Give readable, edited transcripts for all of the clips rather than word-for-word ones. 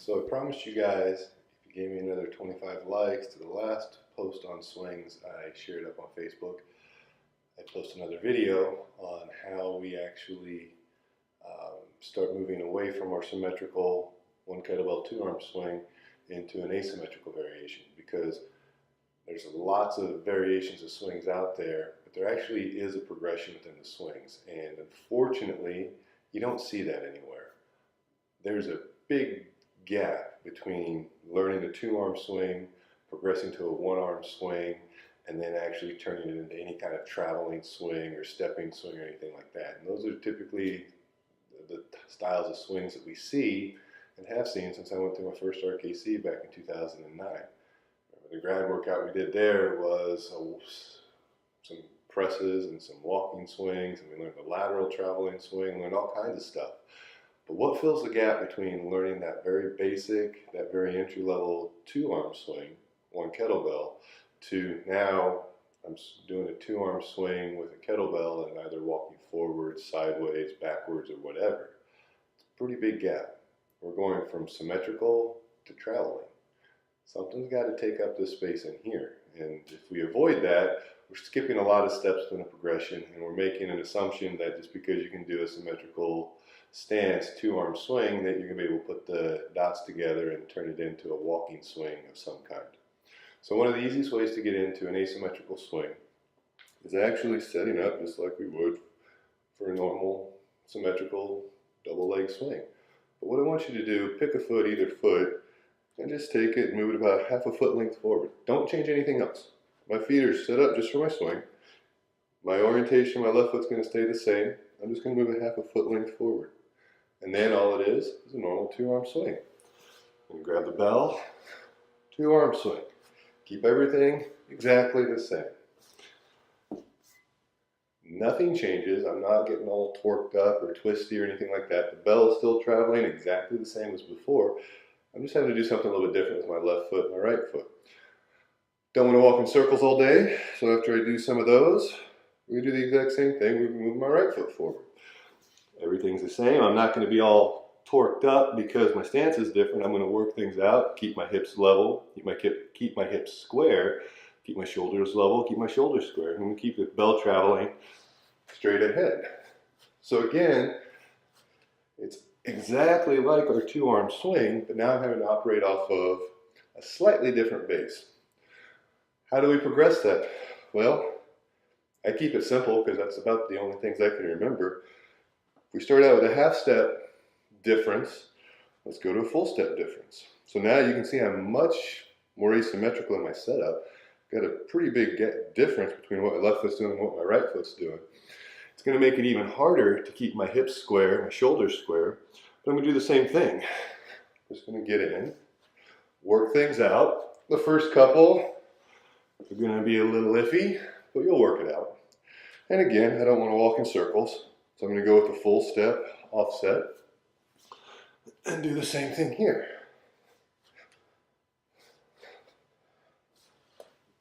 So I promised you guys, if you gave me another 25 likes to the last post on swings I shared up on Facebook, I'd post another video on how we actually start moving away from our symmetrical one kettlebell two-arm swing into an asymmetrical variation, because there's lots of variations of swings out there, but there actually is a progression within the swings, and unfortunately you don't see that anywhere. There's a big gap between learning a two-arm swing, progressing to a one-arm swing, and then actually turning it into any kind of traveling swing or stepping swing or anything like that. And those are typically the styles of swings that we see and have seen since I went through my first RKC back in 2009. The grad workout we did there was some presses and some walking swings, and we learned the lateral traveling swing, learned all kinds of stuff. But what fills the gap between learning that very basic, that very entry-level two-arm swing, one kettlebell, to now I'm doing a two-arm swing with a kettlebell and either walking forward, sideways, backwards, or whatever? It's a pretty big gap. We're going from symmetrical to traveling. Something's got to take up this space in here. And if we avoid that, we're skipping a lot of steps in the progression, and we're making an assumption that just because you can do a symmetrical stance, two-arm swing, that you're going to be able to put the dots together and turn it into a walking swing of some kind. So one of the easiest ways to get into an asymmetrical swing is actually setting up just like we would for a normal symmetrical double leg swing. But what I want you to do, pick a foot, either foot, and just take it and move it about half a foot length forward. Don't change anything else. My feet are set up just for my swing. My orientation, my left foot's going to stay the same. I'm just going to move it half a foot length forward. And then all it is a normal two-arm swing. And grab the bell, two-arm swing. Keep everything exactly the same. Nothing changes. I'm not getting all torqued up or twisty or anything like that. The bell is still traveling exactly the same as before. I'm just having to do something a little bit different with my left foot and my right foot. Don't want to walk in circles all day, so after I do some of those, we're going to do the exact same thing. We're going to move my right foot forward. Everything's the same. I'm not going to be all torqued up because my stance is different. I'm going to work things out, keep my hips level, keep my hips square, keep my shoulders level, keep my shoulders square. I'm going to keep the bell traveling straight ahead. So again, it's exactly like our two-arm swing, but now I'm having to operate off of a slightly different base. How do we progress that? Well, I keep it simple because that's about the only things I can remember. If we start out with a half step difference, let's go to a full step difference. So now you can see I'm much more asymmetrical in my setup. Got a pretty big difference between what my left foot's doing and what my right foot's doing. It's going to make it even harder to keep my hips square, my shoulders square, but I'm going to do the same thing. Just going to get in, work things out. The first couple are going to be a little iffy, but you'll work it out. And again, I don't want to walk in circles, so I'm going to go with the full step offset and do the same thing here.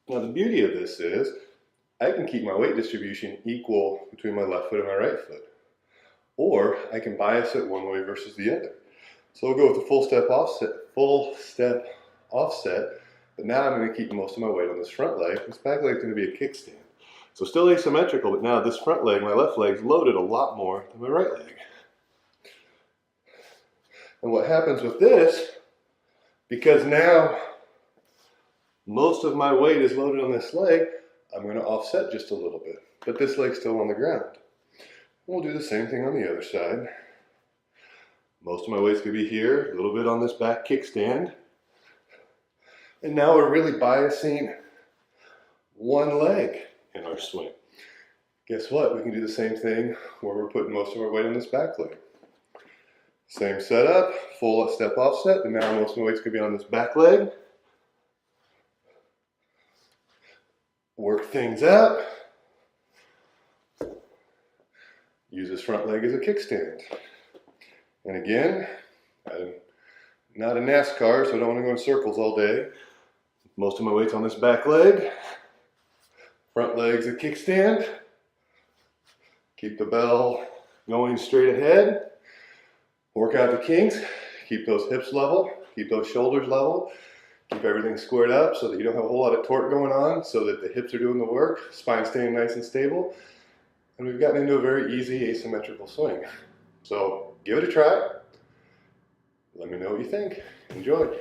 Now the beauty of this is I can keep my weight distribution equal between my left foot and my right foot. Or I can bias it one way versus the other. So we'll go with the full step offset, but now I'm going to keep most of my weight on this front leg. This back leg is going to be a kickstand. So still asymmetrical, but now this front leg, my left leg, is loaded a lot more than my right leg. And what happens with this, because now most of my weight is loaded on this leg, I'm going to offset just a little bit, but this leg's still on the ground. We'll do the same thing on the other side. Most of my weight's going to be here, a little bit on this back kickstand. And now we're really biasing one leg in our swing. Guess what? We can do the same thing where we're putting most of our weight on this back leg. Same setup, full step offset, and now most of my weight's going to be on this back leg. Work things out. Use this front leg as a kickstand. And again, I'm not a NASCAR, so I don't want to go in circles all day. Most of my weight's on this back leg. Front leg's a kickstand. Keep the bell going straight ahead. Work out the kinks. Keep those hips level. Keep those shoulders level. Keep everything squared up so that you don't have a whole lot of torque going on, so that the hips are doing the work, spine staying nice and stable. And we've gotten into a very easy asymmetrical swing. So give it a try. Let me know what you think. Enjoy.